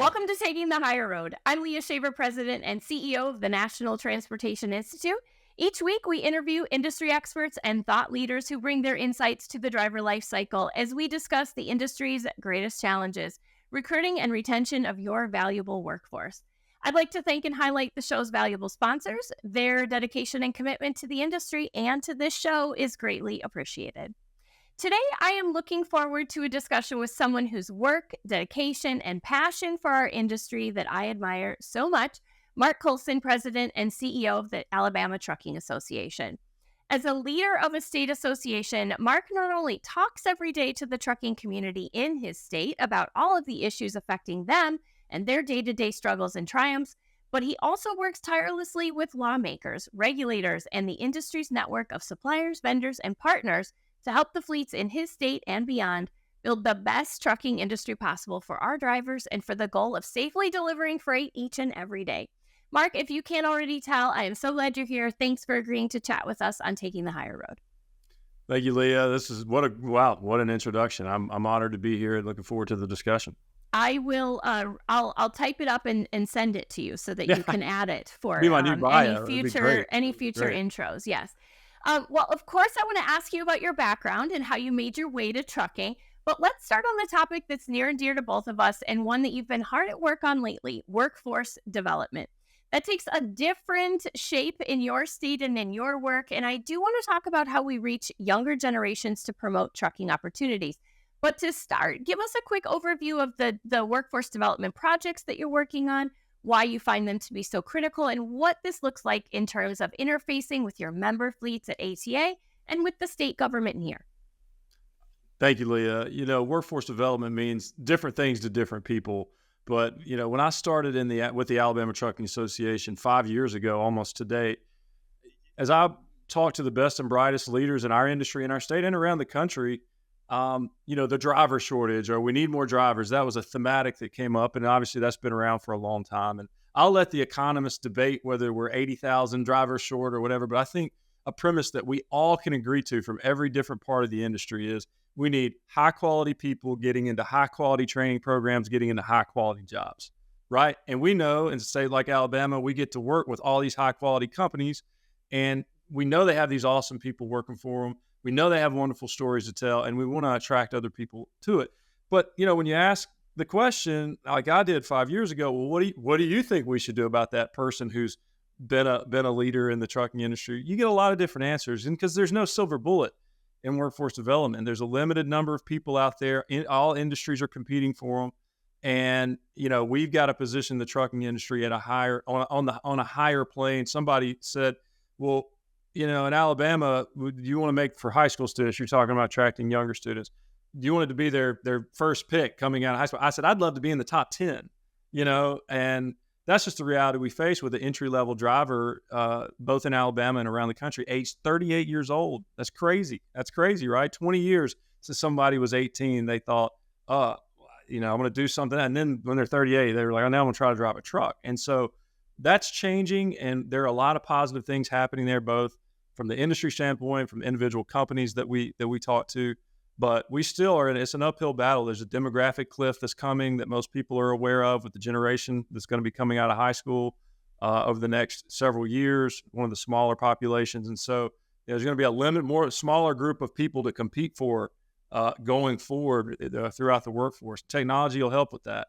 Welcome to Taking the Higher Road. I'm Leah Shaver, President and CEO of the National Transportation Institute. Each week, we interview industry experts and thought leaders who bring their insights to the driver life cycle as we discuss the industry's greatest challenges, recruiting and retention of your valuable workforce. I'd like to thank and highlight the show's valuable sponsors. Their dedication and commitment to the industry and to this show is greatly appreciated. Today, I am looking forward to a discussion with someone whose work, dedication, and passion for our industry that I admire so much, Mark Colson, President and CEO of the Alabama Trucking Association. As a leader of a state association, Mark not only talks every day to the trucking community in his state about all of the issues affecting them and their day-to-day struggles and triumphs, but he also works tirelessly with lawmakers, regulators, and the industry's network of suppliers, vendors, and partners to help the fleets in his state and beyond build the best trucking industry possible for our drivers and for the goal of safely delivering freight each and every day. Mark, if you can't already tell, I am so glad you're here. Thanks for agreeing to chat with us on Taking the Higher Road. Thank you, Leah. This is what an introduction. I'm honored to be here and looking forward to the discussion. I will. I'll type it up and send it to you so that you can add it for Be my new bio. any future intros. Yes. Well, of course, I want to ask you about your background and how you made your way to trucking. But let's start on the topic that's near and dear to both of us and one that you've been hard at work on lately: workforce development. That takes a different shape in your state and in your work. And I do want to talk about how we reach younger generations to promote trucking opportunities. But to start, give us a quick overview of the workforce development projects that you're working on, why you find them to be so critical, and what this looks like in terms of interfacing with your member fleets at ATA and with the state government here. Thank you, Leah. Workforce development means different things to different people. But, when I started with the Alabama Trucking Association 5 years ago, almost to date, as I talked to the best and brightest leaders in our industry, in our state, and around the country, the driver shortage, or we need more drivers. That was a thematic that came up, and obviously that's been around for a long time. And I'll let the economists debate whether we're 80,000 drivers short or whatever, but I think a premise that we all can agree to from every different part of the industry is we need high-quality people getting into high-quality training programs, getting into high-quality jobs, right? And we know in a state like Alabama, we get to work with all these high-quality companies, and we know they have these awesome people working for them. We know they have wonderful stories to tell, and we want to attract other people to it. But, when you ask the question, like I did 5 years ago, well, what do you think we should do about that person who's been a leader in the trucking industry? You get a lot of different answers, and because there's no silver bullet in workforce development. There's a limited number of people out there. All industries are competing for them. And, we've got to position the trucking industry at a higher plane. Somebody said, well, in Alabama, do you want to make for high school students? You're talking about attracting younger students. Do you want it to be their first pick coming out of high school? I said, I'd love to be in the top 10, and that's just the reality we face with the entry-level driver, both in Alabama and around the country, aged 38 years old. That's crazy. That's crazy, right? 20 years since somebody was 18, they thought, I'm going to do something. And then when they're 38, they were like, oh, now I'm going to try to drive a truck. And so that's changing, and there are a lot of positive things happening there, both from the industry standpoint, from individual companies that we talk to. But we still are it's an uphill battle. There's a demographic cliff that's coming that most people are aware of with the generation that's going to be coming out of high school over the next several years, one of the smaller populations. And so there's going to be a smaller group of people to compete for going forward throughout the workforce. Technology will help with that.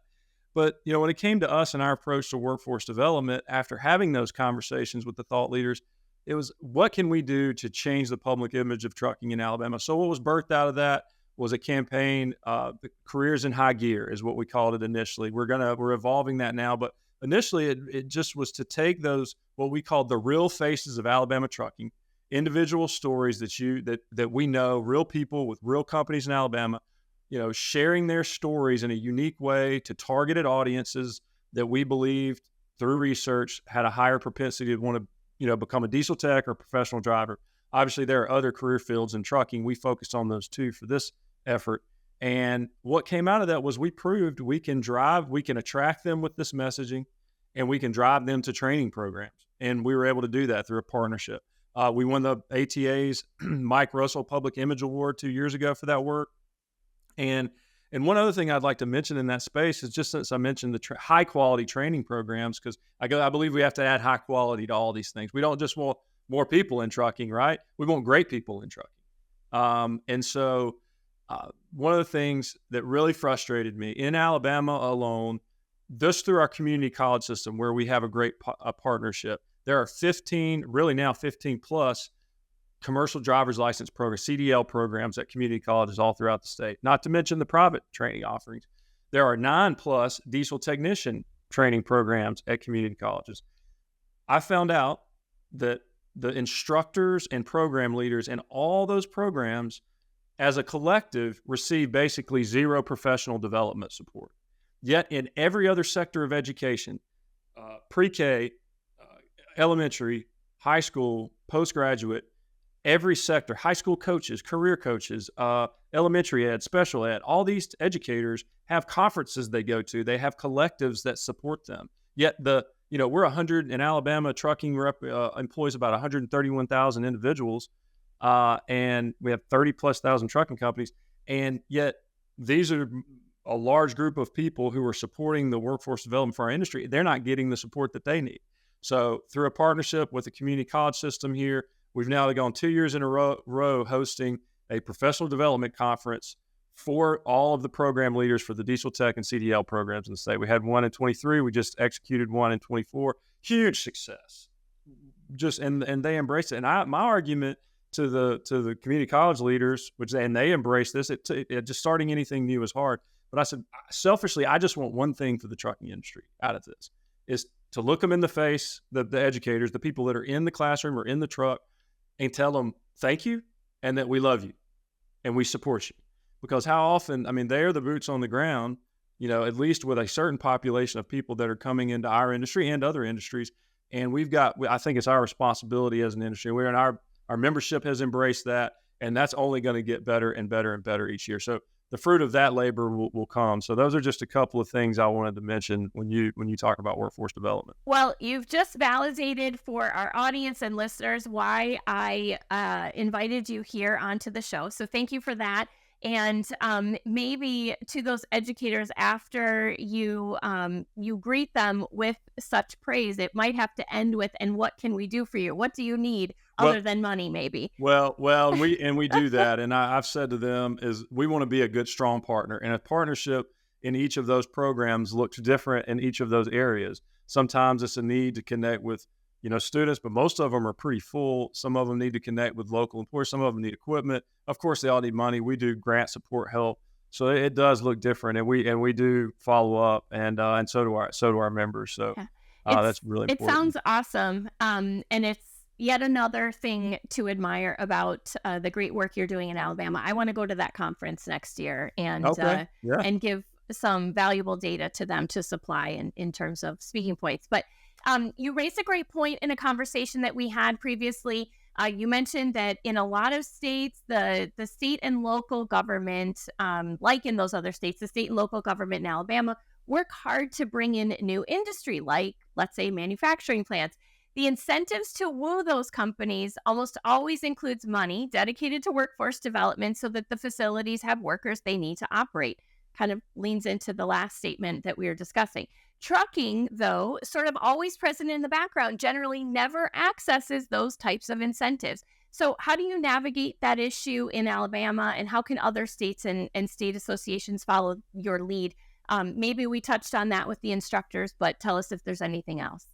But, when it came to us and our approach to workforce development, after having those conversations with the thought leaders, it was, what can we do to change the public image of trucking in Alabama? So what was birthed out of that was a campaign, the Careers in High Gear is what we called it initially. We're evolving that now, but initially it just was to take those, what we called the real faces of Alabama trucking, individual stories that we know, real people with real companies in Alabama, sharing their stories in a unique way to targeted audiences that we believed through research had a higher propensity to want to become a diesel tech or professional driver. Obviously, there are other career fields in trucking. We focused on those two for this effort. And what came out of that was we proved we can attract them with this messaging, and we can drive them to training programs. And we were able to do that through a partnership. We won the ATA's Mike Russell Public Image Award 2 years ago for that work. And And one other thing I'd like to mention in that space is just since I mentioned the high quality training programs, because I believe we have to add high quality to all these things. We don't just want more people in trucking, right? We want great people in trucking. And so one of the things that really frustrated me in Alabama alone, just through our community college system where we have a great partnership, there are 15, really now 15 plus commercial driver's license programs, CDL programs at community colleges all throughout the state, not to mention the private training offerings. There are 9 plus diesel technician training programs at community colleges. I found out that the instructors and program leaders in all those programs as a collective receive basically zero professional development support. Yet in every other sector of education, pre-K, elementary, high school, postgraduate, every sector, high school coaches, career coaches, elementary ed, special ed, all these educators have conferences they go to. They have collectives that support them. Yet we're 100 in Alabama. Trucking employs about 131,000 individuals, and we have 30 plus thousand trucking companies. And yet these are a large group of people who are supporting the workforce development for our industry. They're not getting the support that they need. So through a partnership with the community college system here, we've now gone 2 years in a row hosting a professional development conference for all of the program leaders for the diesel tech and CDL programs in the state. We had one in 23. We just executed one in 24. Huge success. And they embraced it. And my argument to the community college leaders, and they embrace this, just starting anything new is hard. But I said, selfishly, I just want one thing for the trucking industry out of this, is to look them in the face, the educators, the people that are in the classroom or in the truck, and tell them thank you and that we love you and we support you. Because how often, they're the boots on the ground, at least with a certain population of people that are coming into our industry and other industries. And I think it's our responsibility as an industry. Our membership has embraced that, and that's only going to get better and better and better each year. So the fruit of that labor will come. So those are just a couple of things I wanted to mention when you talk about workforce development. Well, you've just validated for our audience and listeners why I invited you here onto the show. So thank you for that. And maybe to those educators, after you greet them with such praise, it might have to end with, "And what can we do for you? What do you need other than money, maybe?" Well, we do that. And I've said to them is we want to be a good, strong partner. And a partnership in each of those programs looks different in each of those areas. Sometimes it's a need to connect with students, but most of them are pretty full. Some of them need to connect with local employers. Some of them need equipment. Of course, they all need money. We do grant support help, so it does look different, and we do follow up, and so do our members. So that's really important. It sounds awesome, and it's yet another thing to admire about the great work you're doing in Alabama. I want to go to that conference next year and and give some valuable data to them to supply in terms of speaking points. But you raised a great point in a conversation that we had previously. You mentioned that in a lot of states, the state and local government, like in those other states, the state and local government in Alabama work hard to bring in new industry, like, let's say, manufacturing plants. The incentives to woo those companies almost always includes money dedicated to workforce development so that the facilities have workers they need to operate. Kind of leans into the last statement that we were discussing. Trucking, though, sort of always present in the background, generally never accesses those types of incentives. So how do you navigate that issue in Alabama, and how can other states and state associations follow your lead? Maybe we touched on that with the instructors, but tell us if there's anything else.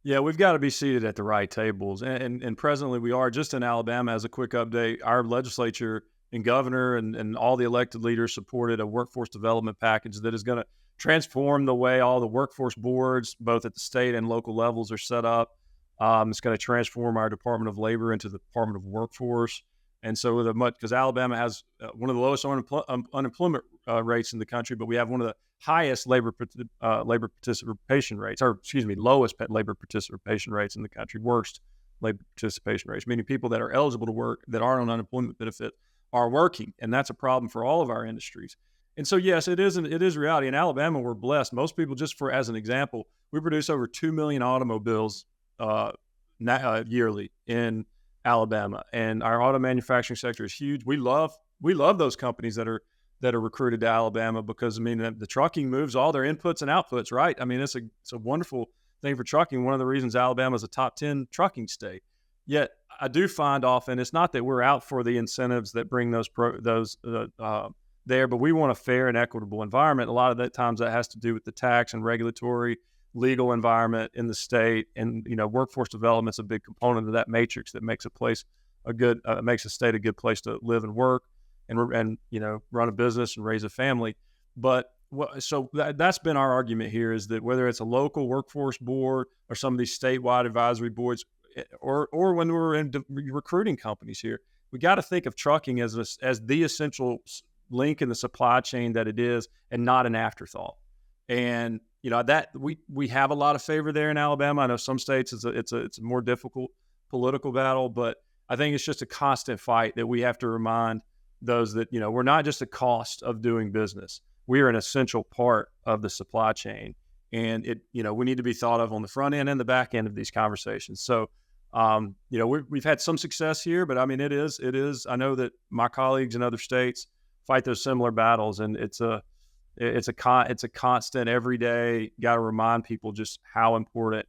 Yeah, we've got to be seated at the right tables. And presently we are. Just in Alabama, as a quick update, our legislature and governor and all the elected leaders supported a workforce development package that is going to transform the way all the workforce boards, both at the state and local levels, are set up. It's going to transform our Department of Labor into the Department of Workforce. And so because Alabama has one of the lowest unemployment rates in the country, but we have one of the highest labor participation rates, lowest labor participation rates in the country, worst labor participation rates, meaning people that are eligible to work that aren't on unemployment benefit are working. And that's a problem for all of our industries. And so, yes, it is reality. In Alabama, we're blessed. Most people, as an example, we produce over 2 million automobiles yearly in Alabama, and our auto manufacturing sector is huge. We love those companies that that are recruited to Alabama because, I mean, the trucking moves all their inputs and outputs, right? I mean, it's a wonderful thing for trucking. One of the reasons Alabama is a top 10 trucking state. Yet I do find often it's not that we're out for the incentives that bring there, but we want a fair and equitable environment. A lot of the times that has to do with the tax and regulatory legal environment in the state. And, workforce development is a big component of that matrix that makes makes a state a good place to live and work and run a business and raise a family. But so that's been our argument here, is that whether it's a local workforce board or some of these statewide advisory boards, or when we're in recruiting companies here, we got to think of trucking as the essential link in the supply chain that it is, and not an afterthought. And that we have a lot of favor there in Alabama. I know some states it's a more difficult political battle, but I think it's just a constant fight that we have to remind those that we're not just a cost of doing business. We are an essential part of the supply chain, and we need to be thought of on the front end and the back end of these conversations. So we've had some success here, but I mean, it is. I know that my colleagues in other states fight those similar battles, and it's a constant every day. Got to remind people just how important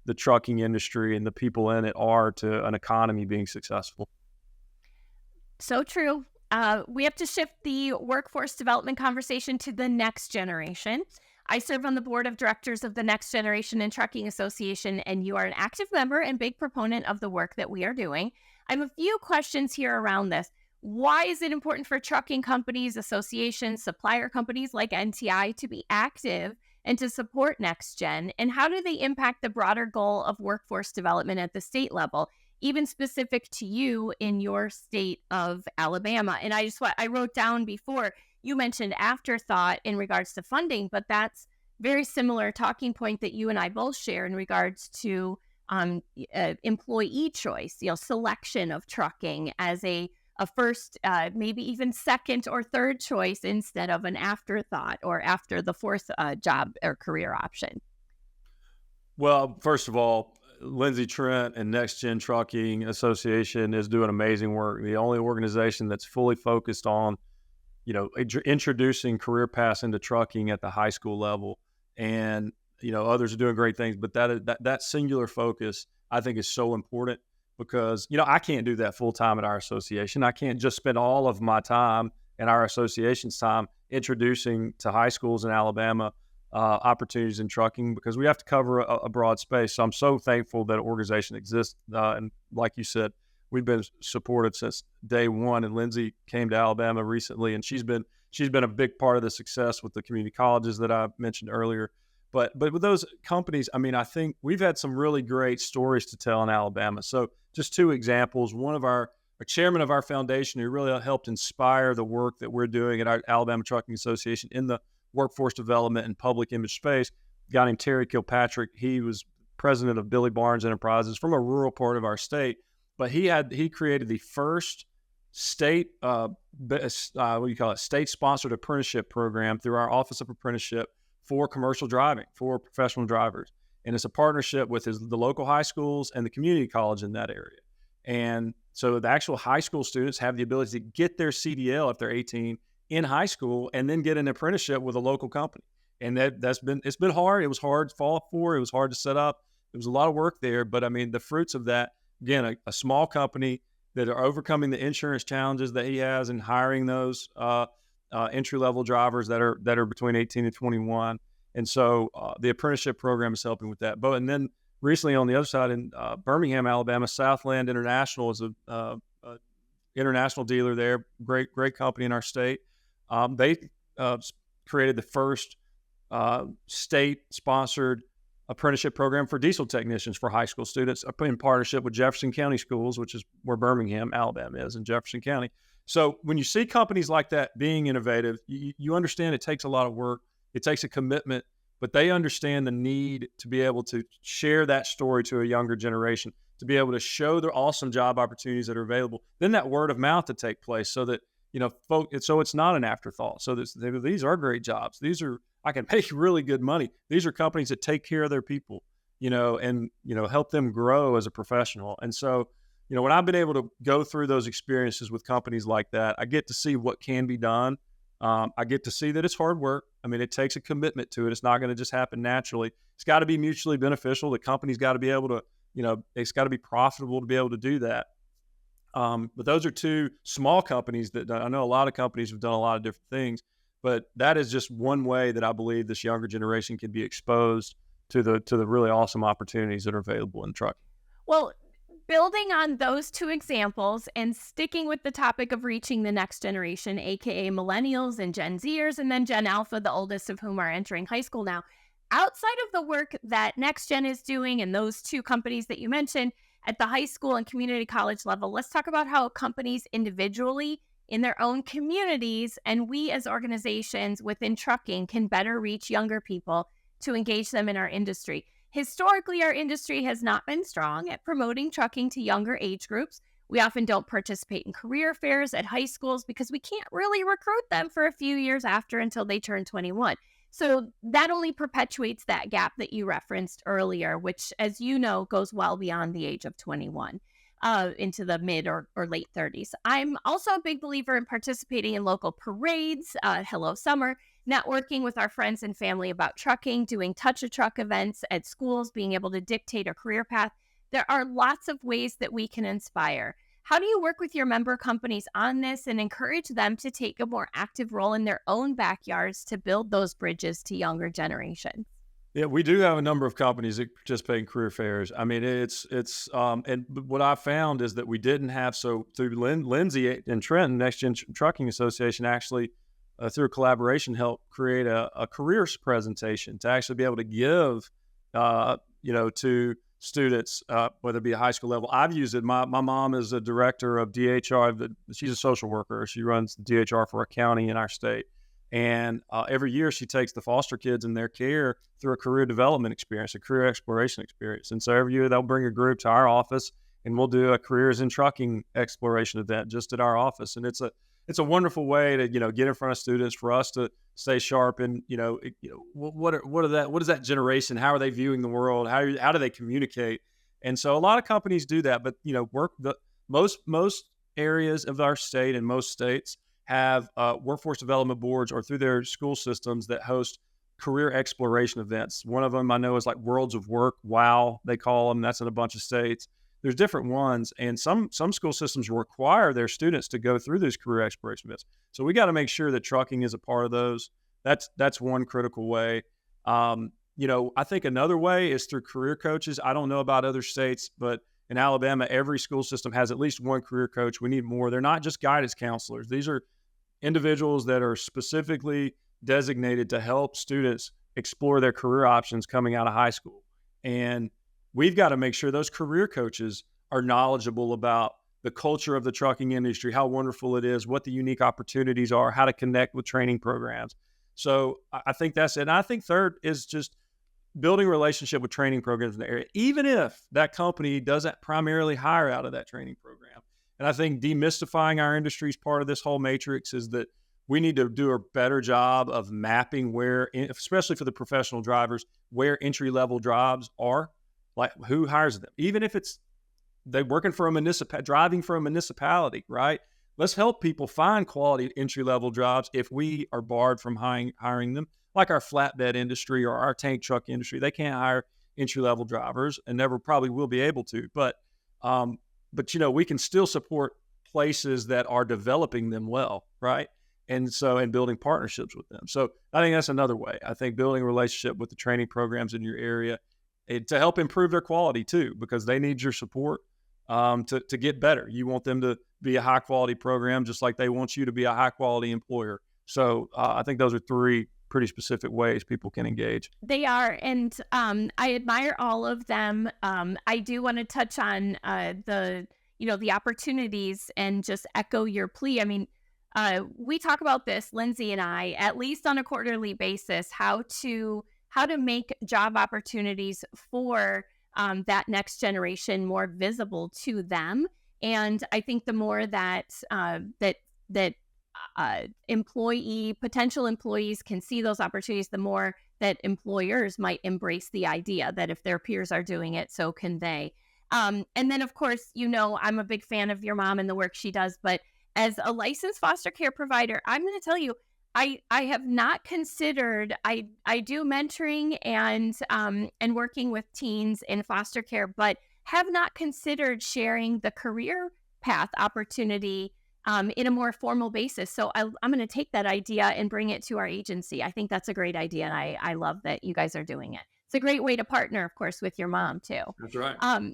the trucking industry and the people in it are to an economy being successful. So true. We have to shift the workforce development conversation to the next generation. I serve on the board of directors of the Next Generation in Trucking Association, and you are an active member and big proponent of the work that we are doing. I have a few questions here around this. Why is it important for trucking companies, associations, supplier companies like NTI to be active and to support Next Gen? And how do they impact the broader goal of workforce development at the state level, even specific to you in your state of Alabama? And I wrote down before, you mentioned afterthought in regards to funding, but that's very similar talking point that you and I both share in regards to employee choice, selection of trucking as a first, maybe even second or third choice instead of an afterthought or after the fourth job or career option. Well, first of all, Lindsay Trent and Next Gen Trucking Association is doing amazing work. The only organization that's fully focused on introducing career paths into trucking at the high school level, and others are doing great things, but that singular focus I think is so important, because I can't do that full time at our association. I can't just spend all of my time and our association's time introducing to high schools in Alabama opportunities in trucking, because we have to cover a broad space. So I'm so thankful that an organization exists, and like you said, we've been supportive since day one. And Lindsay came to Alabama recently, and she's been a big part of the success with the community colleges that I mentioned earlier. But with those companies, I mean, I think we've had some really great stories to tell in Alabama. So just two examples. One of our chairman of our foundation, who really helped inspire the work that we're doing at our Alabama Trucking Association in the workforce development and public image space, a guy named Terry Kilpatrick. He was president of Billy Barnes Enterprises from a rural part of our state. But he created the first state-sponsored apprenticeship program through our Office of Apprenticeship for commercial driving, for professional drivers. And it's a partnership with the local high schools and the community college in that area. And so the actual high school students have the ability to get their CDL if they're 18 in high school, and then get an apprenticeship with a local company. And it's been hard. It was hard to fall for. It was hard to set up. There was a lot of work there. But I mean, the fruits of that, again, a small company that are overcoming the insurance challenges that he has in hiring those entry-level drivers that are between 18 and 21. And so the apprenticeship program is helping with that. And then recently on the other side in Birmingham, Alabama, Southland International is a international dealer there. Great company in our state. They created the first state-sponsored apprenticeship program for diesel technicians for high school students in partnership with Jefferson County Schools, which is where Birmingham, Alabama is, in Jefferson County. So when you see companies like that being innovative, you understand it takes a lot of work. It takes a commitment, but they understand the need to be able to share that story to a younger generation, to be able to show the awesome job opportunities that are available. Then that word of mouth to take place so that, so it's not an afterthought. So these are great jobs. I can make really good money. These are companies that take care of their people, and help them grow as a professional. And so, when I've been able to go through those experiences with companies like that, I get to see what can be done I get to see that it's hard work. I mean, it takes a commitment to it. It's not going to just happen naturally. It's got to be mutually beneficial. The company's got to be able to, it's got to be profitable to be able to do that. But those are two small companies that I know a lot of companies have done a lot of different things, but that is just one way that I believe this younger generation can be exposed to the really awesome opportunities that are available in trucking. Well, building on those two examples and sticking with the topic of reaching the next generation, aka millennials and Gen Zers, and then Gen Alpha, the oldest of whom are entering high school now. Outside of the work that Next Gen is doing and those two companies that you mentioned at the high school and community college level, let's talk about how companies individually in their own communities and we as organizations within trucking can better reach younger people to engage them in our industry. Historically, our industry has not been strong at promoting trucking to younger age groups. We often don't participate in career fairs at high schools because we can't really recruit them for a few years after until they turn 21. So that only perpetuates that gap that you referenced earlier, which, as you know, goes well beyond the age of 21 into the mid or late 30s. I'm also a big believer in participating in local parades, Hello Summer, networking with our friends and family about trucking, doing touch a truck events at schools, being able to dictate a career path. There are lots of ways that we can inspire. How do you work with your member companies on this and encourage them to take a more active role in their own backyards to build those bridges to younger generations? Yeah, we do have a number of companies that participate in career fairs. I mean, what I found is that we didn't have, so through Lindsay and Trenton, Next Gen Trucking Association actually, through a collaboration, helped create a careers presentation to actually be able to give, to students, whether it be a high school level. I've used it. My mom is a director of DHR. She's a social worker. She runs the DHR for a county in our state. And every year she takes the foster kids in their care through a career development experience, a career exploration experience. And so every year they'll bring a group to our office and we'll do a careers in trucking exploration event just at our office. And it's a wonderful way to, get in front of students, for us to stay sharp. And, what is that generation? How are they viewing the world? How do they communicate? And so a lot of companies do that, but, most areas of our state and most states have workforce development boards or through their school systems that host career exploration events. One of them I know is like Worlds of Work. Wow, they call them. That's in a bunch of states. There's different ones, and some school systems require their students to go through these career exploration events. So we got to make sure that trucking is a part of those. That's one critical way. I think another way is through career coaches. I don't know about other states, but in Alabama, every school system has at least one career coach. We need more. They're not just guidance counselors. These are individuals that are specifically designated to help students explore their career options coming out of high school. And we've got to make sure those career coaches are knowledgeable about the culture of the trucking industry, how wonderful it is, what the unique opportunities are, how to connect with training programs. So I think that's it. And I think third is just building a relationship with training programs in the area, even if that company doesn't primarily hire out of that training program. And I think demystifying our industry is part of this whole matrix, is that we need to do a better job of mapping where, especially for the professional drivers, where entry-level jobs are, like who hires them, even if it's they working for driving for a municipality, right? Let's help people find quality entry-level jobs if we are barred from hiring them, like our flatbed industry or our tank truck industry. They can't hire entry-level drivers and never probably will be able to. But we can still support places that are developing them well, right? And building partnerships with them. So I think that's another way. I think building a relationship with the training programs in your area to help improve their quality too, because they need your support to get better. You want them to be a high quality program, just like they want you to be a high quality employer. So I think those are three pretty specific ways people can engage. They are, and I admire all of them. I do want to touch on the opportunities and just echo your plea. I mean, we talk about this, Lindsay and I, at least on a quarterly basis, how to make job opportunities for that next generation more visible to them. And I think the more that potential employees can see those opportunities, the more that employers might embrace the idea that if their peers are doing it, so can they. And then, of course, I'm a big fan of your mom and the work she does, but as a licensed foster care provider, I'm going to tell you, I have not considered. I do mentoring and working with teens in foster care, but have not considered sharing the career path opportunity in a more formal basis. So I'm going to take that idea and bring it to our agency. I think that's a great idea, and I love that you guys are doing it. It's a great way to partner, of course, with your mom too. That's right. Um,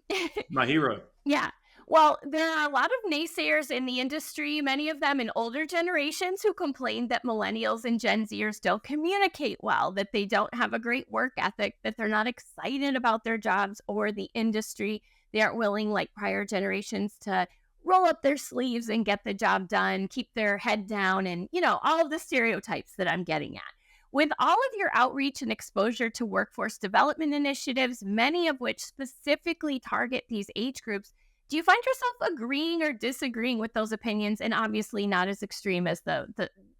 My hero. yeah. Well, there are a lot of naysayers in the industry, many of them in older generations, who complain that millennials and Gen Zers don't communicate well, that they don't have a great work ethic, that they're not excited about their jobs or the industry. They aren't willing, like prior generations, to roll up their sleeves and get the job done, keep their head down, and, all of the stereotypes that I'm getting at. With all of your outreach and exposure to workforce development initiatives, many of which specifically target these age groups, do you find yourself agreeing or disagreeing with those opinions? And obviously not as extreme as the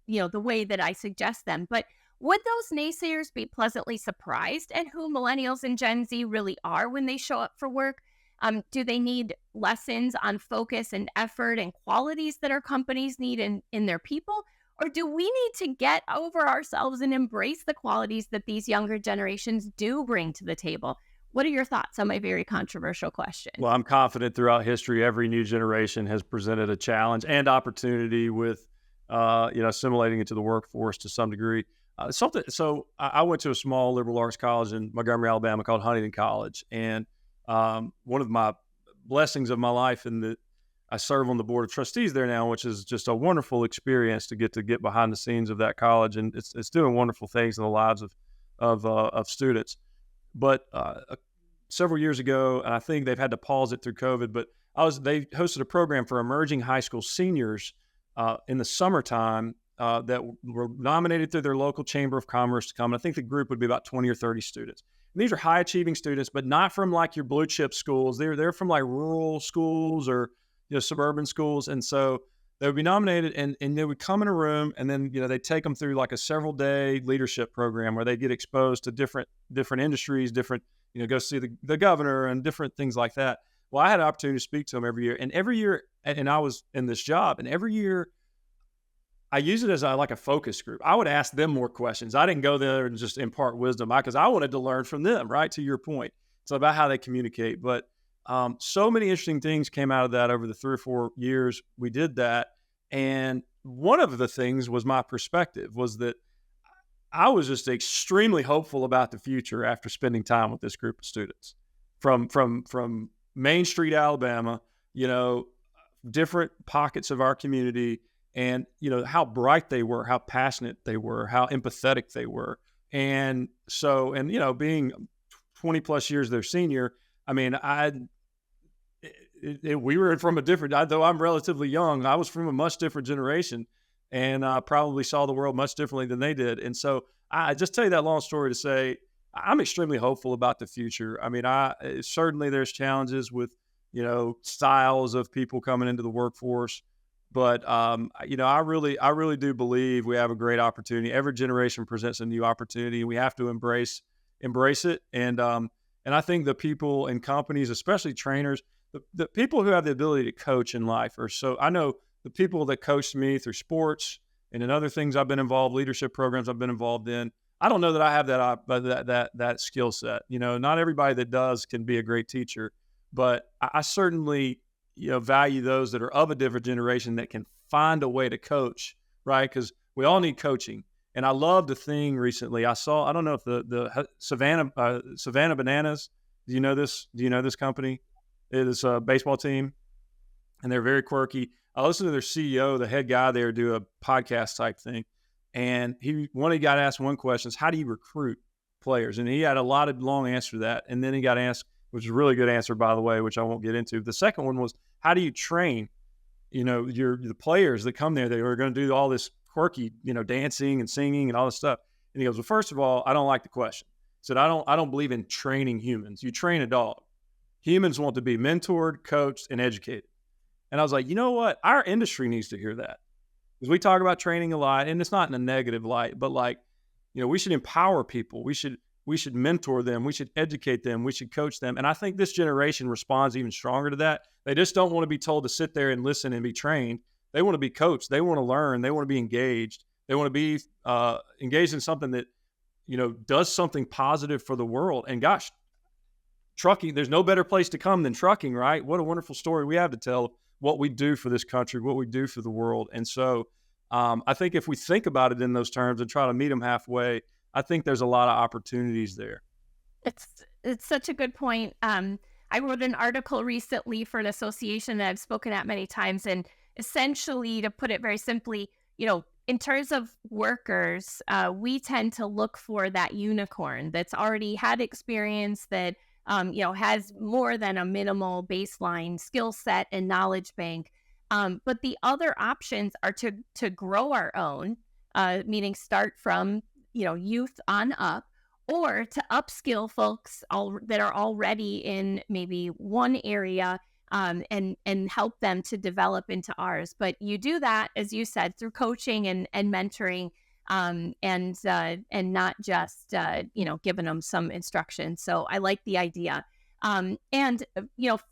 way that I suggest them, but would those naysayers be pleasantly surprised at who millennials and Gen Z really are when they show up for work? Do they need lessons on focus and effort and qualities that our companies need in their people? Or do we need to get over ourselves and embrace the qualities that these younger generations do bring to the table? What are your thoughts on my very controversial question? Well, I'm confident throughout history, every new generation has presented a challenge and opportunity with, assimilating into the workforce to some degree. I went to a small liberal arts college in Montgomery, Alabama called Huntington College. And one of my blessings of my life in that I serve on the board of trustees there now, which is just a wonderful experience to get behind the scenes of that college. And it's doing wonderful things in the lives of students. But several years ago, and I think they've had to pause it through COVID, but they hosted a program for emerging high school seniors in the summertime that were nominated through their local chamber of commerce to come. And I think the group would be about 20 or 30 students. And these are high achieving students, but not from like your blue chip schools. They're from like rural schools or suburban schools. And so they would be nominated and they would come in a room and then, they'd take them through like a several day leadership program where they get exposed to different industries, go see the governor and different things like that. Well, I had an opportunity to speak to them every year and I was in this job, and every year I use it as like a focus group. I would ask them more questions. I didn't go there and just impart wisdom because I wanted to learn from them, right? To your point. It's about how they communicate. But so many interesting things came out of that over the 3 or 4 years we did that. And one of the things was my perspective was that I was just extremely hopeful about the future after spending time with this group of students from Main Street, Alabama, different pockets of our community, and how bright they were, how passionate they were, how empathetic they were. And so, being 20 plus years their senior, I mean, we were from a different, though I'm relatively young, I was from a much different generation and probably saw the world much differently than they did. And so I just tell you that long story to say, I'm extremely hopeful about the future. I mean, certainly there's challenges with, styles of people coming into the workforce. But, I really do believe we have a great opportunity. Every generation presents a new opportunity, and we have to embrace it. And I think the people in companies, especially trainers, the people who have the ability to coach in life I know the people that coached me through sports and in other things I've been involved, leadership programs I've been involved in. I don't know that I have that skill set. Not everybody that does can be a great teacher, but I certainly value those that are of a different generation that can find a way to coach, right? Because we all need coaching. And I loved a thing recently. I don't know if the Savannah Bananas. Do you know this? Do you know this company? It is a baseball team, and they're very quirky. I listened to their CEO, the head guy there, do a podcast type thing, and he got asked one question: is how do you recruit players? And he had a lot of long answer to that. And then he got asked, which is a really good answer, by the way, which I won't get into. The second one was, how do you train, the players that come there that are going to do all this quirky, dancing and singing and all this stuff? And he goes, well, first of all, I don't like the question. He said, I don't believe in training humans. You train a dog. Humans want to be mentored, coached, and educated. And I was like, you know what? Our industry needs to hear that. Because we talk about training a lot, and it's not in a negative light, but we should empower people. We should mentor them. We should educate them. We should coach them. And I think this generation responds even stronger to that. They just don't want to be told to sit there and listen and be trained. They want to be coached. They want to learn. They want to be engaged. They want to be engaged in something that, does something positive for the world. And gosh, trucking, there's no better place to come than trucking, right? What a wonderful story we have to tell, what we do for this country, what we do for the world. And so I think if we think about it in those terms and try to meet them halfway, I think there's a lot of opportunities there. It's such a good point. I wrote an article recently for an association that I've spoken at many times, and essentially, to put it very simply, in terms of workers, we tend to look for that unicorn that's already had experience, that has more than a minimal baseline skill set and knowledge bank. But the other options are to grow our own, meaning start from youth on up, or to upskill folks that are already in maybe one area, and help them to develop into ours. But you do that, as you said, through coaching and mentoring, and not just giving them some instruction. So I like the idea. And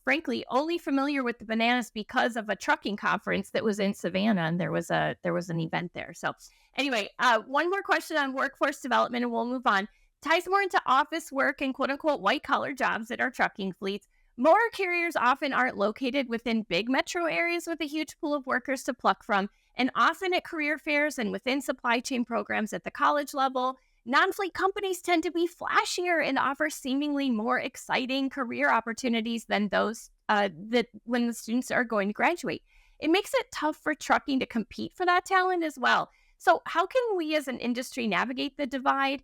frankly, only familiar with the bananas because of a trucking conference that was in Savannah, and there was an event there. So anyway, one more question on workforce development, and we'll move on. Ties more into office work and quote unquote white collar jobs at our trucking fleets. Motor carriers often aren't located within big metro areas with a huge pool of workers to pluck from, and often at career fairs and within supply chain programs at the college level. Non-fleet companies tend to be flashier and offer seemingly more exciting career opportunities than those that when the students are going to graduate. It makes it tough for trucking to compete for that talent as well. So how can we as an industry navigate the divide?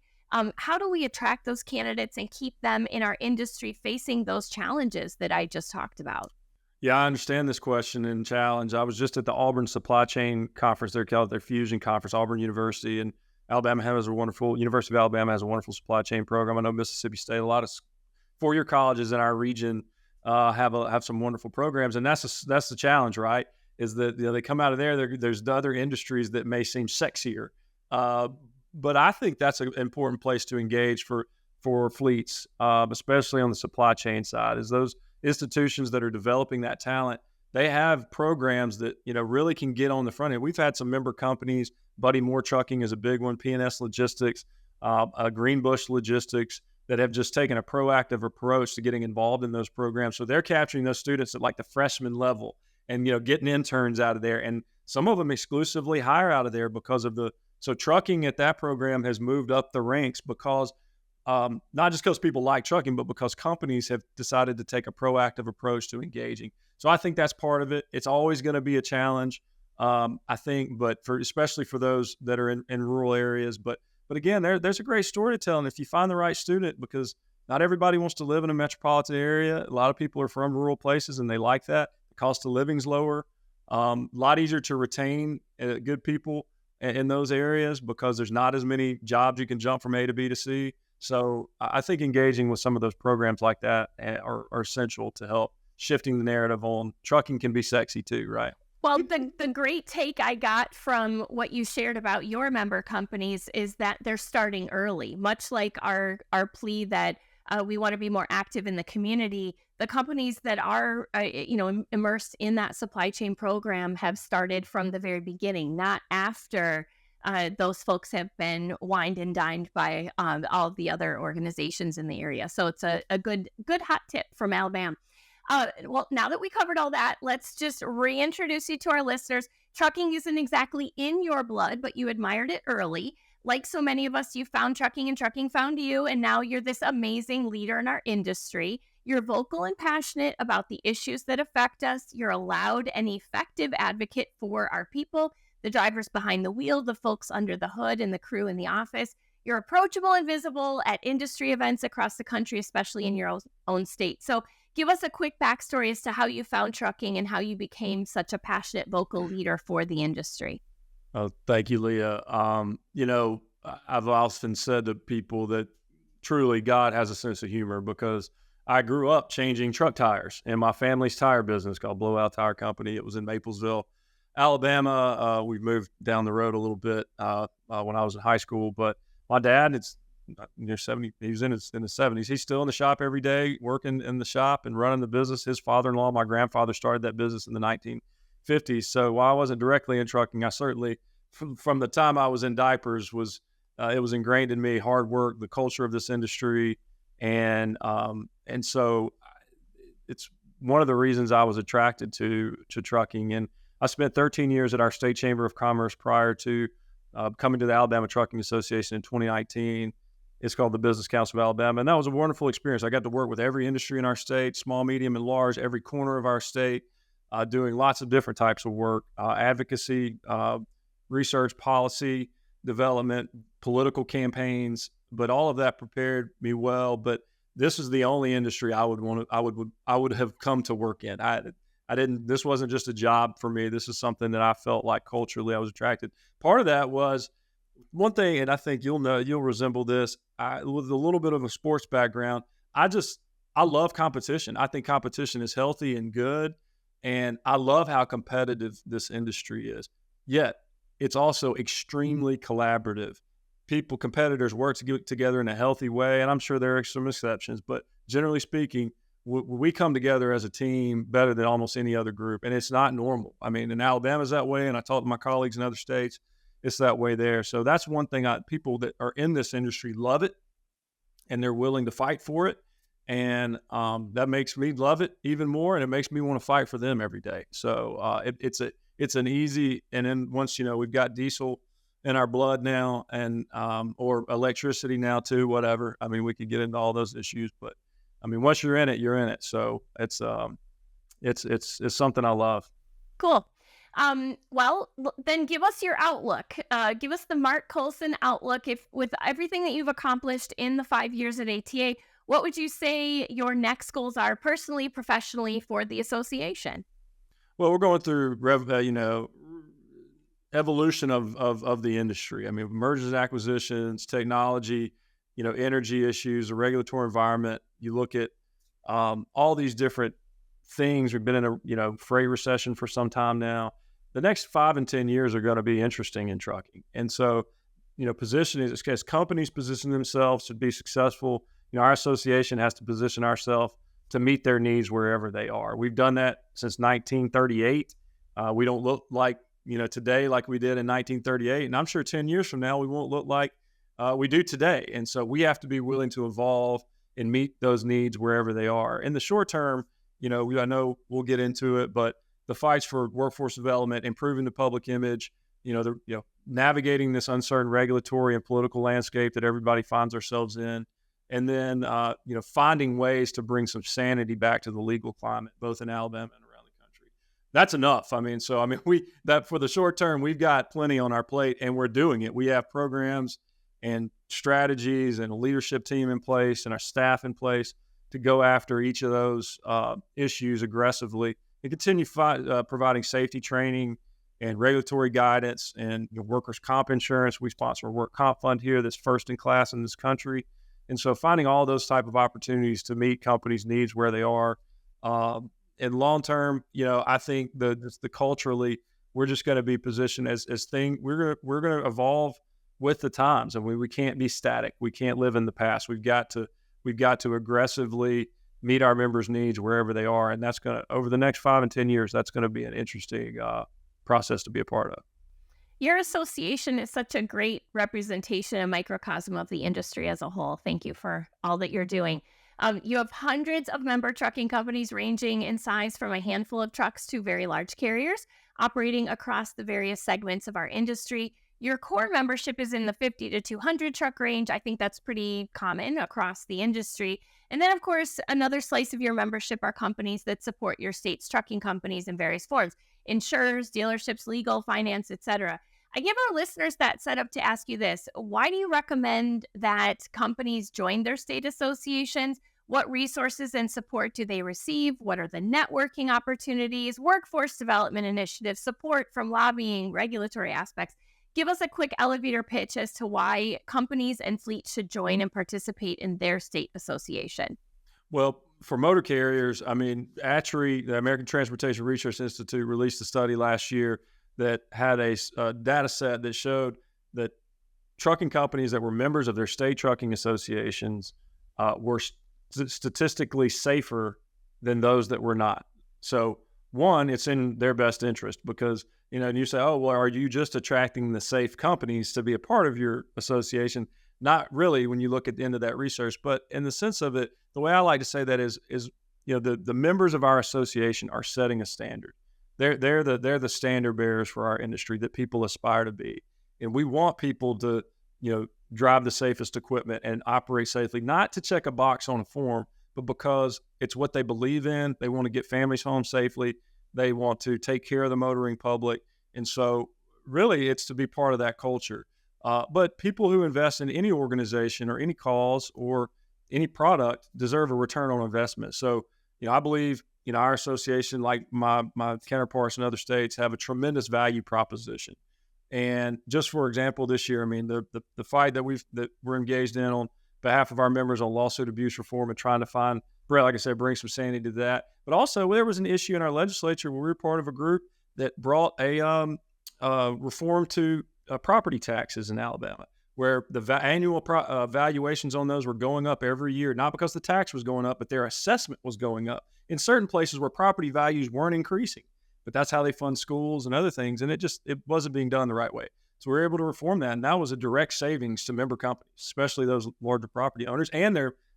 How do we attract those candidates and keep them in our industry facing those challenges that I just talked about? Yeah, I understand this question and challenge. I was just at the Auburn Supply Chain Conference. They're called their Fusion Conference, Auburn University, and University of Alabama has a wonderful supply chain program. I know Mississippi State, a lot of four-year colleges in our region have some wonderful programs, and that's the challenge, right? Is that they come out of there's the other industries that may seem sexier, but I think that's an important place to engage for fleets, especially on the supply chain side. Is those institutions that are developing that talent, they have programs that really can get on the front end. We've had some member companies. Buddy Moore Trucking is a big one. P&S Logistics, Greenbush Logistics, that have just taken a proactive approach to getting involved in those programs. So they're capturing those students at like the freshman level and getting interns out of there, and some of them exclusively hire out of there because of so trucking at that program has moved up the ranks because not just because people like trucking, but because companies have decided to take a proactive approach to engaging. So I think that's part of it. It's always going to be a challenge, I think, but especially for those that are in rural areas. But again, there's a great story to tell, and if you find the right student, because not everybody wants to live in a metropolitan area. A lot of people are from rural places, and they like that. The cost of living's lower. A lot easier to retain good people in those areas because there's not as many jobs you can jump from A to B to C. So I think engaging with some of those programs like that are essential to help shifting the narrative on trucking can be sexy too, right? Well, the great take I got from what you shared about your member companies is that they're starting early, much like our plea that we want to be more active in the community. The companies that are, immersed in that supply chain program have started from the very beginning, not after those folks have been wined and dined by all the other organizations in the area. So it's a good hot tip from Alabama. Well, now that we covered all that, let's just reintroduce you to our listeners. Trucking isn't exactly in your blood, but you admired it early. Like so many of us, you found trucking and trucking found you, and now you're this amazing leader in our industry. You're vocal and passionate about the issues that affect us. You're a loud and effective advocate for our people, the drivers behind the wheel, the folks under the hood, and the crew in the office. You're approachable and visible at industry events across the country, especially in your own state. So give us a quick backstory as to how you found trucking and how you became such a passionate vocal leader for the industry. Oh, thank you, Leah. I've often said to people that truly God has a sense of humor because I grew up changing truck tires in my family's tire business called Blowout Tire Company. It was in Maplesville, Alabama. We moved down the road a little bit when I was in high school, but my dad, it's near 70. He was in his 70s. He's still in the shop every day, working in the shop and running the business. His father-in-law, my grandfather, started that business in the 1950s. So while I wasn't directly in trucking, I certainly from the time I was in diapers was it was ingrained in me. Hard work, the culture of this industry, and so it's one of the reasons I was attracted to trucking. And I spent 13 years at our state chamber of commerce prior to coming to the Alabama Trucking Association in 2019. It's called the Business Council of Alabama, and that was a wonderful experience. I got to work with every industry in our state, small, medium, and large, every corner of our state, doing lots of different types of work, advocacy, research, policy development, political campaigns. But all of that prepared me well. But this is the only industry I would have come to work in. I didn't. This wasn't just a job for me. This is something that I felt like culturally I was attracted. Part of that was one thing, and I think you'll resemble this. With a little bit of a sports background, I love competition. I think competition is healthy and good, and I love how competitive this industry is. Yet it's also extremely collaborative. Competitors work together in a healthy way, and I'm sure there are some exceptions, but generally speaking, we come together as a team better than almost any other group, and it's not normal. I mean, in Alabama's that way, and I talk to my colleagues in other states, it's that way there. So that's one thing. People that are in this industry love it, and they're willing to fight for it, and that makes me love it even more, and it makes me want to fight for them every day. So it's an easy. And then once we've got diesel in our blood now, and or electricity now too, whatever. I mean, we could get into all those issues, but I mean, once you're in it, you're in it. So it's something I love. Cool. Well, then give us your outlook. Give us the Mark Colson outlook. If with everything that you've accomplished in the 5 years at ATA, what would you say your next goals are personally, professionally for the association? Well, we're going through evolution of the industry. I mean, mergers and acquisitions, technology, energy issues, the regulatory environment. You look at all these different things. We've been in a freight recession for some time now. The next 5 and 10 years are going to be interesting in trucking. And so, positioning as companies position themselves to be successful, our association has to position ourselves to meet their needs wherever they are. We've done that since 1938. We don't look like, today like we did in 1938. And I'm sure 10 years from now, we won't look like we do today. And so we have to be willing to evolve and meet those needs wherever they are. In the short term, I know we'll get into it, but the fights for workforce development, improving the public image, navigating this uncertain regulatory and political landscape that everybody finds ourselves in, and then finding ways to bring some sanity back to the legal climate, both in Alabama and around the country. That's enough. That for the short term, we've got plenty on our plate, and we're doing it. We have programs and strategies and a leadership team in place and our staff in place to go after each of those issues aggressively and continue providing safety training and regulatory guidance and workers' comp insurance. We sponsor a work comp fund here that's first in class in this country. And so finding all those type of opportunities to meet companies' needs where they are. And long term, I think the culturally, we're just going to be positioned we're going to evolve with the times, and we can't be static. We can't live in the past. We've got to aggressively meet our members' needs wherever they are, and that's going to, over the next 5 and 10 years, that's going to be an interesting process to be a part of. Your association is such a great representation and microcosm of the industry as a whole. Thank you for all that you're doing. You have hundreds of member trucking companies ranging in size from a handful of trucks to very large carriers operating across the various segments of our industry. Your core membership is in the 50 to 200 truck range. I think that's pretty common across the industry. And then, of course, another slice of your membership are companies that support your state's trucking companies in various forms: insurers, dealerships, legal, finance, etc. I give our listeners that setup to ask you this: why do you recommend that companies join their state associations? What resources and support do they receive? What are the networking opportunities, workforce development initiatives, support from lobbying, regulatory aspects? Give us a quick elevator pitch as to why companies and fleets should join and participate in their state association. Well, for motor carriers, ATRI, the American Transportation Research Institute, released a study last year that had a data set that showed that trucking companies that were members of their state trucking associations were statistically safer than those that were not. So, one, it's in their best interest because and you say, oh, well, are you just attracting the safe companies to be a part of your association? Not really when you look at the end of that research, but in the sense of it, the way I like to say that is the members of our association are setting a standard. They're the standard bearers for our industry that people aspire to be. And we want people to, drive the safest equipment and operate safely, not to check a box on a form, but because it's what they believe in. They want to get families home safely. They want to take care of the motoring public. And so really it's to be part of that culture. But people who invest in any organization or any cause or any product deserve a return on investment. So, I believe, our association, like my counterparts in other states, have a tremendous value proposition. And just for example, this year, I mean, the fight that we're engaged in on behalf of our members on lawsuit abuse reform and trying to find, like I said, bring some sanity to that. But also, there was an issue in our legislature where we were part of a group that brought a reform to property taxes in Alabama, where the annual valuations on those were going up every year, not because the tax was going up, but their assessment was going up in certain places where property values weren't increasing. But that's how they fund schools and other things. And it wasn't being done the right way. So we were able to reform that. And that was a direct savings to member companies, especially those larger property owners and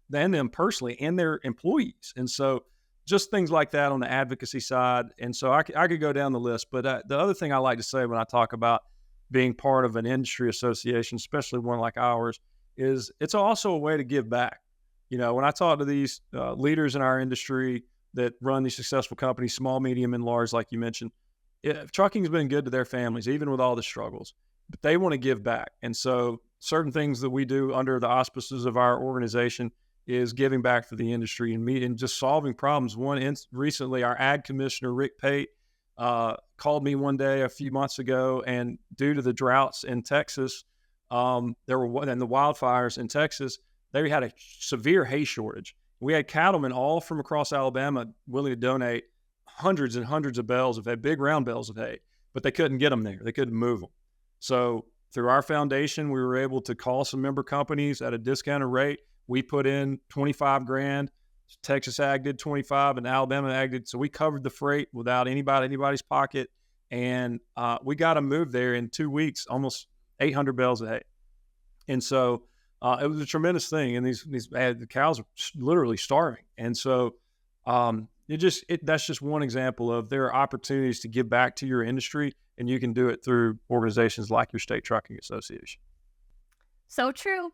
them personally and their employees. And so just things like that on the advocacy side. And so I could go down the list. But the other thing I like to say when I talk about being part of an industry association, especially one like ours, is it's also a way to give back. When I talk to these leaders in our industry that run these successful companies, small, medium, and large, like you mentioned, trucking's been good to their families, even with all the struggles, but they want to give back. And so certain things that we do under the auspices of our organization is giving back for the industry and just solving problems. Recently, our ag commissioner, Rick Pate, called me one day a few months ago, and due to the droughts in Texas, and the wildfires in Texas, they had a severe hay shortage. We had cattlemen all from across Alabama willing to donate hundreds and hundreds of bales of hay, big round bales of hay, but they couldn't get them there. They couldn't move them. So through our foundation, we were able to call some member companies at a discounted rate. We put in $25,000. Texas Ag did 25 and Alabama Ag did. So we covered the freight without anybody's pocket. And we got them moved there in 2 weeks, almost 800 bales of hay. And so it was a tremendous thing. And the cows are literally starving. And so that's just one example of there are opportunities to give back to your industry, and you can do it through organizations like your state trucking association. So true.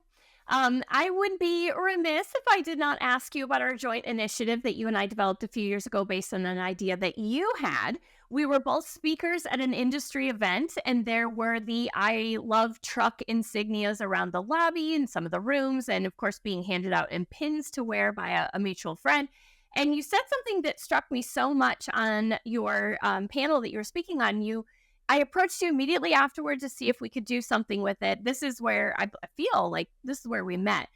I would be remiss if I did not ask you about our joint initiative that you and I developed a few years ago based on an idea that you had. We were both speakers at an industry event, and there were the I Love Truck insignias around the lobby and some of the rooms, and of course being handed out in pins to wear by a mutual friend. And you said something that struck me so much on your panel that you were speaking on. I approached you immediately afterward to see if we could do something with it. This is where I feel like this is where we met.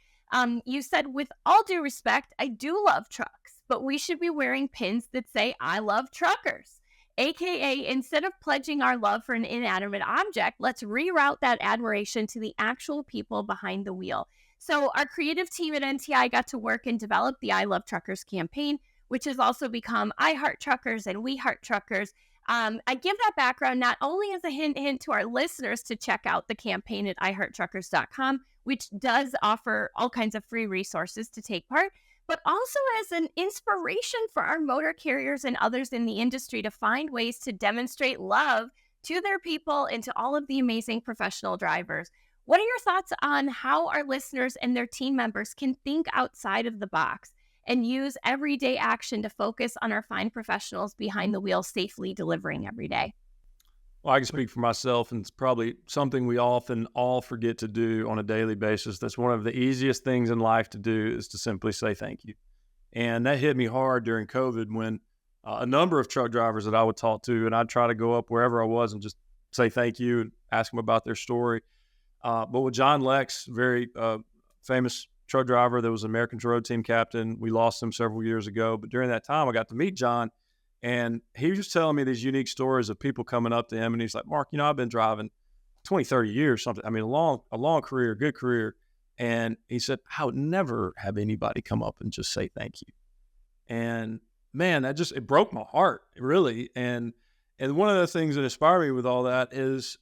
You said, with all due respect, I do love trucks, but we should be wearing pins that say, I love truckers. AKA, instead of pledging our love for an inanimate object, let's reroute that admiration to the actual people behind the wheel. So our creative team at NTI got to work and develop the I Love Truckers campaign, which has also become I Heart Truckers and We Heart Truckers. I give that background not only as a hint to our listeners to check out the campaign at ihearttruckers.com, which does offer all kinds of free resources to take part, but also as an inspiration for our motor carriers and others in the industry to find ways to demonstrate love to their people and to all of the amazing professional drivers. What are your thoughts on how our listeners and their team members can think outside of the box and use everyday action to focus on our fine professionals behind the wheel safely delivering every day? Well, I can speak for myself, and it's probably something we often all forget to do on a daily basis. That's one of the easiest things in life to do, is to simply say thank you. And that hit me hard during COVID when a number of truck drivers that I would talk to, and I'd try to go up wherever I was and just say thank you and ask them about their story. But with John Lex, very famous truck driver that was an American Road Team captain, we lost him several years ago. But during that time, I got to meet John, and he was just telling me these unique stories of people coming up to him. And he's like, Mark, I've been driving 20, 30 years, something. I mean, a long career, good career. And he said, I would never have anybody come up and just say thank you. And man, it broke my heart, really. And And one of the things that inspired me with all that is,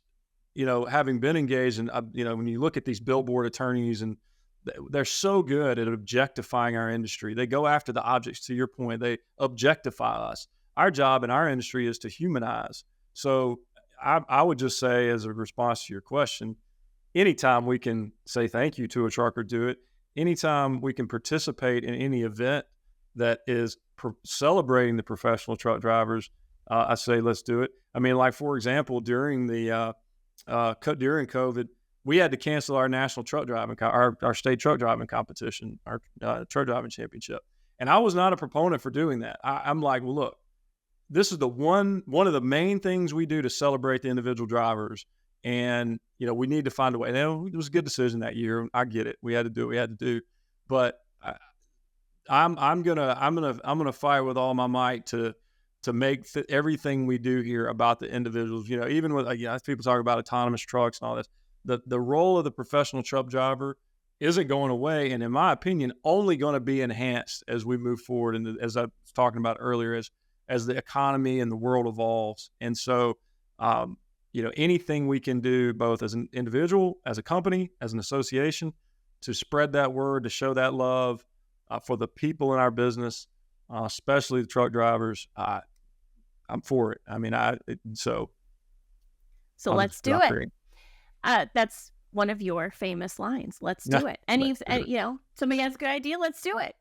having been engaged and, when you look at these billboard attorneys and they're so good at objectifying our industry. They go after the objects, to your point, they objectify us. Our job in our industry is to humanize. So I would just say, as a response to your question, anytime we can say thank you to a trucker, do it. Anytime we can participate in any event that is celebrating the professional truck drivers, I say let's do it. I mean, like, for example, during during COVID, we had to cancel our national truck driving, our state truck driving competition, our truck driving championship. And I was not a proponent for doing that. I'm like, well, look, this is one of the main things we do to celebrate the individual drivers. And, we need to find a way. Now, it was a good decision that year. I get it. We had to do what we had to do. But I'm gonna fight with all my might to make everything we do here about the individuals. Even with people talk about autonomous trucks and all this, the role of the professional truck driver isn't going away, and in my opinion, only going to be enhanced as we move forward. And as I was talking about earlier, as the economy and the world evolves. And so, anything we can do, both as an individual, as a company, as an association, to spread that word, to show that love for the people in our business, especially the truck drivers, I'm for it. I mean, so let's do it. That's one of your famous lines. Let's do it. And somebody has a good idea. Let's do it.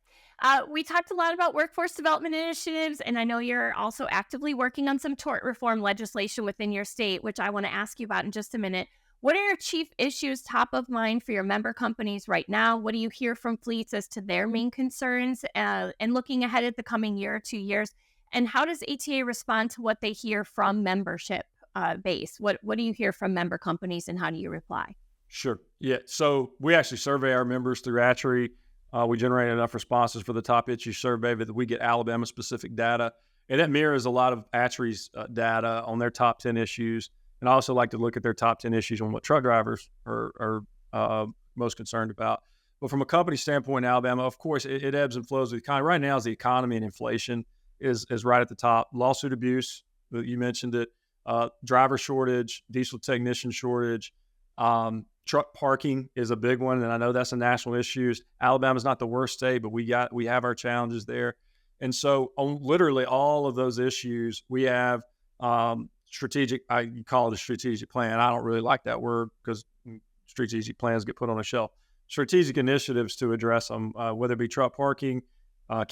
We talked a lot about workforce development initiatives, and I know you're also actively working on some tort reform legislation within your state, which I want to ask you about in just a minute. What are your chief issues top of mind for your member companies right now? What do you hear from fleets as to their main concerns, and looking ahead at the coming year or 2 years? And how does ATA respond to what they hear from membership base? What do you hear from member companies, and how do you reply? Sure. Yeah. So we actually survey our members through ATRI. We generate enough responses for the top issue survey that we get Alabama-specific data. And that mirrors a lot of ATRI's data on their top 10 issues. And I also like to look at their top 10 issues on what truck drivers are most concerned about. But from a company standpoint in Alabama, of course, it ebbs and flows with the economy. Right now, the economy and inflation is right at the top. Lawsuit abuse, you mentioned it, driver shortage, diesel technician shortage, truck parking is a big one, and I know that's a national issue. Alabama's not the worst state, but we have our challenges there. And so on literally all of those issues, we have strategic, you call it a strategic plan. I don't really like that word because strategic plans get put on a shelf. Strategic initiatives to address them, whether it be truck parking. I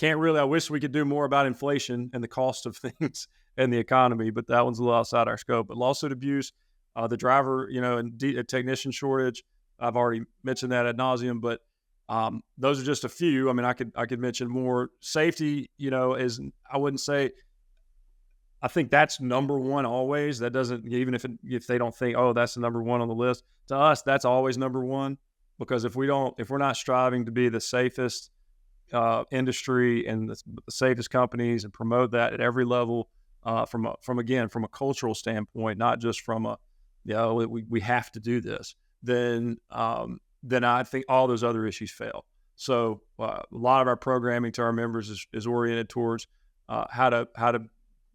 wish we could do more about inflation and the cost of things and the economy, but that one's a little outside our scope. But lawsuit abuse, the driver, and technician shortage, I've already mentioned that ad nauseum, but those are just a few. I mean, I could mention more. Safety, I wouldn't say, I think that's number one always. That doesn't, even if they don't think, oh, that's the number one on the list, to us, that's always number one, because if we're not striving to be the safest industry and the safest companies and promote that at every level, from a cultural standpoint, not just from a, we have to do this, then I think all those other issues fail. So a lot of our programming to our members is oriented towards how to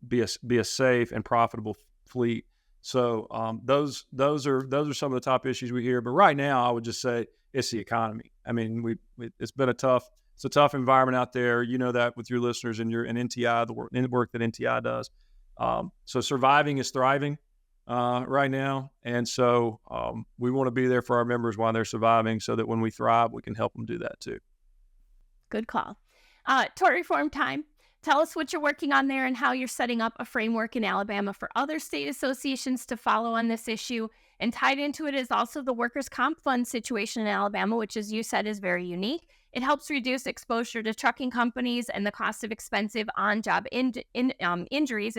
be a safe and profitable fleet. So those are some of the top issues we hear. But right now, I would just say it's the economy. I mean, it's a tough environment out there. You know that with your listeners and NTI, the work that NTI does. So surviving is thriving right now. And so we want to be there for our members while they're surviving, so that when we thrive, we can help them do that too. Good call. Tort reform time. Tell us what you're working on there and how you're setting up a framework in Alabama for other state associations to follow on this issue. And tied into it is also the workers' comp fund situation in Alabama, which, as you said, is very unique. It helps reduce exposure to trucking companies and the cost of expensive on-job injuries.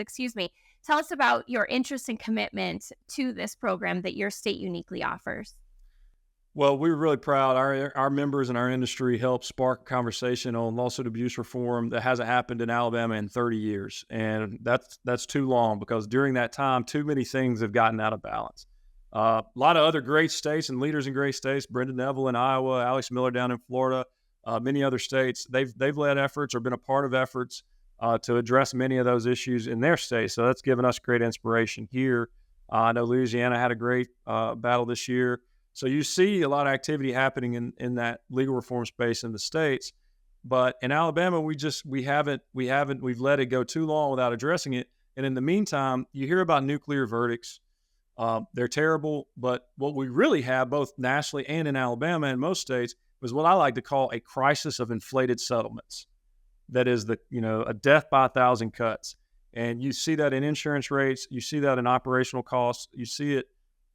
Tell us about your interest and commitment to this program that your state uniquely offers. Well, we're really proud. Our members in our industry helped spark a conversation on lawsuit abuse reform that hasn't happened in Alabama in 30 years. And that's too long, because during that time, too many things have gotten out of balance. A lot of other great states and leaders in great states, Brendan Neville in Iowa, Alex Miller down in Florida, many other states, they've led efforts or been a part of efforts to address many of those issues in their state. So that's given us great inspiration here. I know Louisiana had a great battle this year. So you see a lot of activity happening in that legal reform space in the states. But in Alabama, we've let it go too long without addressing it. And in the meantime, you hear about nuclear verdicts. They're terrible, but what we really have, both nationally and in Alabama and most states, was what I like to call a crisis of inflated settlements. That is a death by 1,000 cuts. And you see that in insurance rates, you see that in operational costs, you see it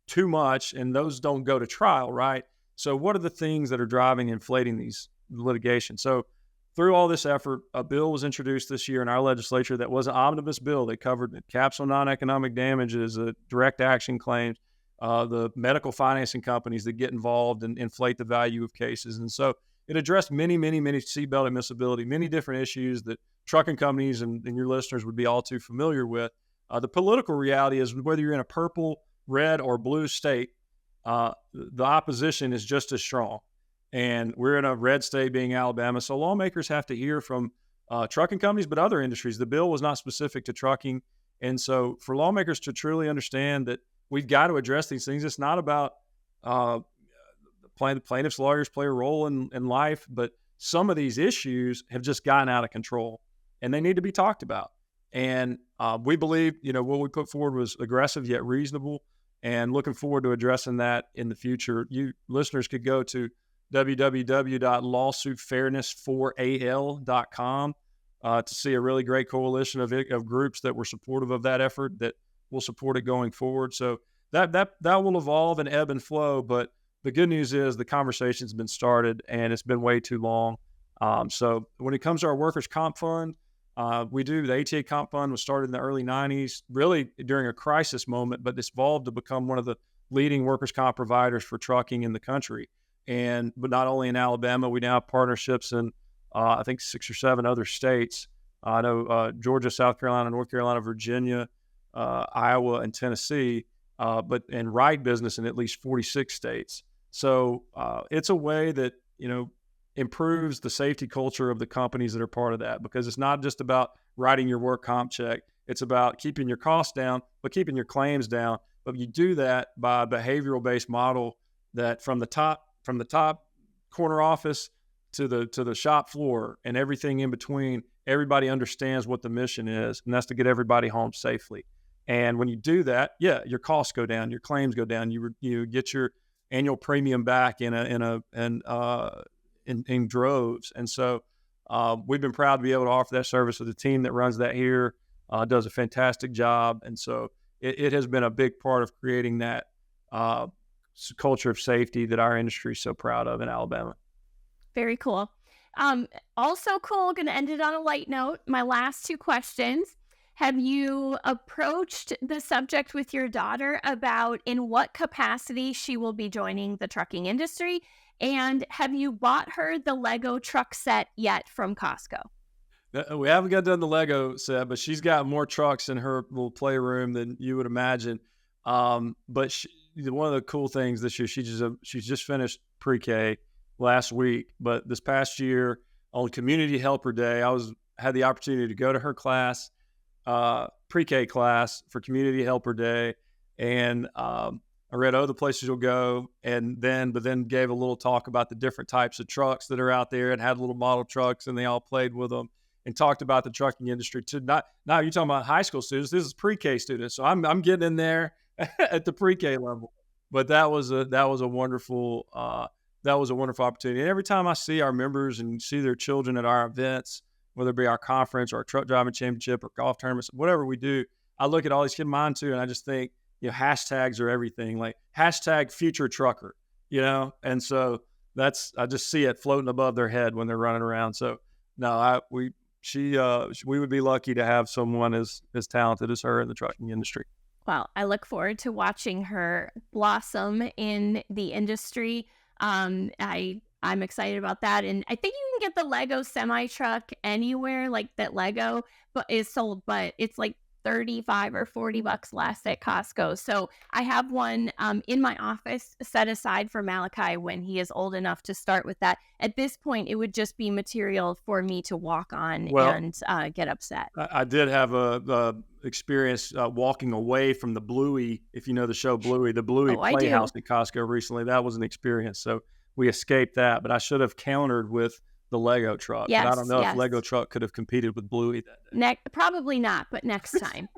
too much, and those don't go to trial, right? So what are the things that are driving inflating these litigation? So through all this effort, a bill was introduced this year in our legislature that was an omnibus bill that covered caps on non-economic damages, direct action claims, the medical financing companies that get involved and inflate the value of cases. And so it addressed many, many, many seatbelt admissibility, many different issues that trucking companies and your listeners would be all too familiar with. The political reality is whether you're in a purple, red, or blue state, the opposition is just as strong. And we're in a red state being Alabama. So lawmakers have to hear from trucking companies, but other industries. The bill was not specific to trucking. And so for lawmakers to truly understand that we've got to address these things, it's not about plaintiffs' lawyers play a role in life, but some of these issues have just gotten out of control and they need to be talked about. And we believe, what we put forward was aggressive yet reasonable, and looking forward to addressing that in the future. You listeners could go to www.lawsuitfairness4al.com to see a really great coalition of groups that were supportive of that effort that will support it going forward. So that will evolve and ebb and flow, but the good news is the conversation's been started and it's been way too long. So when it comes to our workers' comp fund, the ATA Comp Fund was started in the early 90s, really during a crisis moment, but it's evolved to become one of the leading workers' comp providers for trucking in the country. But not only in Alabama, we now have partnerships in, I think, 6 or 7 other states. I know Georgia, South Carolina, North Carolina, Virginia, Iowa, and Tennessee, and ride business in at least 46 states. So it's a way that, improves the safety culture of the companies that are part of that, because it's not just about writing your work comp check. It's about keeping your costs down, but keeping your claims down. But you do that by a behavioral-based model that from the top corner office to the shop floor and everything in between, everybody understands what the mission is, and that's to get everybody home safely. And when you do that, your costs go down, your claims go down, you get your annual premium back in droves. And so we've been proud to be able to offer that service. So the team that runs that here does a fantastic job. And so it has been a big part of creating that culture of safety that our industry is so proud of in Alabama. Very cool. Also cool, going to end it on a light note. My last 2 questions. Have you approached the subject with your daughter about in what capacity she will be joining the trucking industry? And have you bought her the Lego truck set yet from Costco? We haven't got done the Lego set, but she's got more trucks in her little playroom than you would imagine. But one of the cool things this year, she's just finished pre-K last week. But this past year on Community Helper Day, had the opportunity to go to her class, pre-K class for Community Helper Day, and I read other places you'll go, but then gave a little talk about the different types of trucks that are out there, and had little model trucks, and they all played with them and talked about the trucking industry too. Now you're talking about high school students. This is pre-K students, so I'm getting in there at the pre-K level. But that was a wonderful opportunity. And every time I see our members and see their children at our events, whether it be our conference or our truck driving championship or golf tournaments, whatever we do, I look at all these kids, mine too, and I just think, hashtags are everything, like hashtag future trucker, and so I just see it floating above their head when they're running around. So no, we would be lucky to have someone as talented as her in the trucking industry. Well, I look forward to watching her blossom in the industry. I'm excited about that. And I think you can get the Lego semi truck anywhere, like that Lego is sold, but it's like $35 or $40 less at Costco. So I have one in my office set aside for Malachi when he is old enough to start with that. At this point, it would just be material for me to walk on Well, and get upset. I did have a experience walking away from the Bluey. If you know the show Bluey, the Bluey Oh, I do. Playhouse at Costco recently, that was an experience. So we escaped that, but I should have countered with the Lego truck. But I don't Yes, know if yes. Lego truck could have competed with Bluey that day. Probably not, but next time.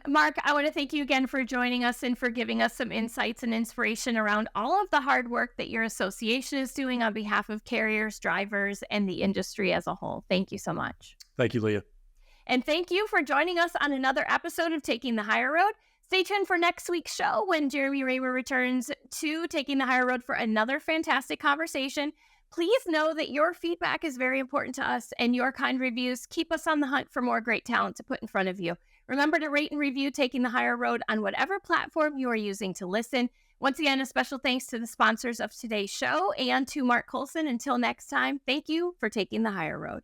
Mark, I want to thank you again for joining us and for giving us some insights and inspiration around all of the hard work that your association is doing on behalf of carriers, drivers, and the industry as a whole. Thank you so much. Thank you, Leah. And thank you for joining us on another episode of Taking the Higher Road. Stay tuned for next week's show when Jeremy Raymer returns to Taking the Higher Road for another fantastic conversation. Please know that your feedback is very important to us, and your kind reviews keep us on the hunt for more great talent to put in front of you. Remember to rate and review Taking the Higher Road on whatever platform you are using to listen. Once again, a special thanks to the sponsors of today's show and to Mark Colson. Until next time, thank you for taking the higher road.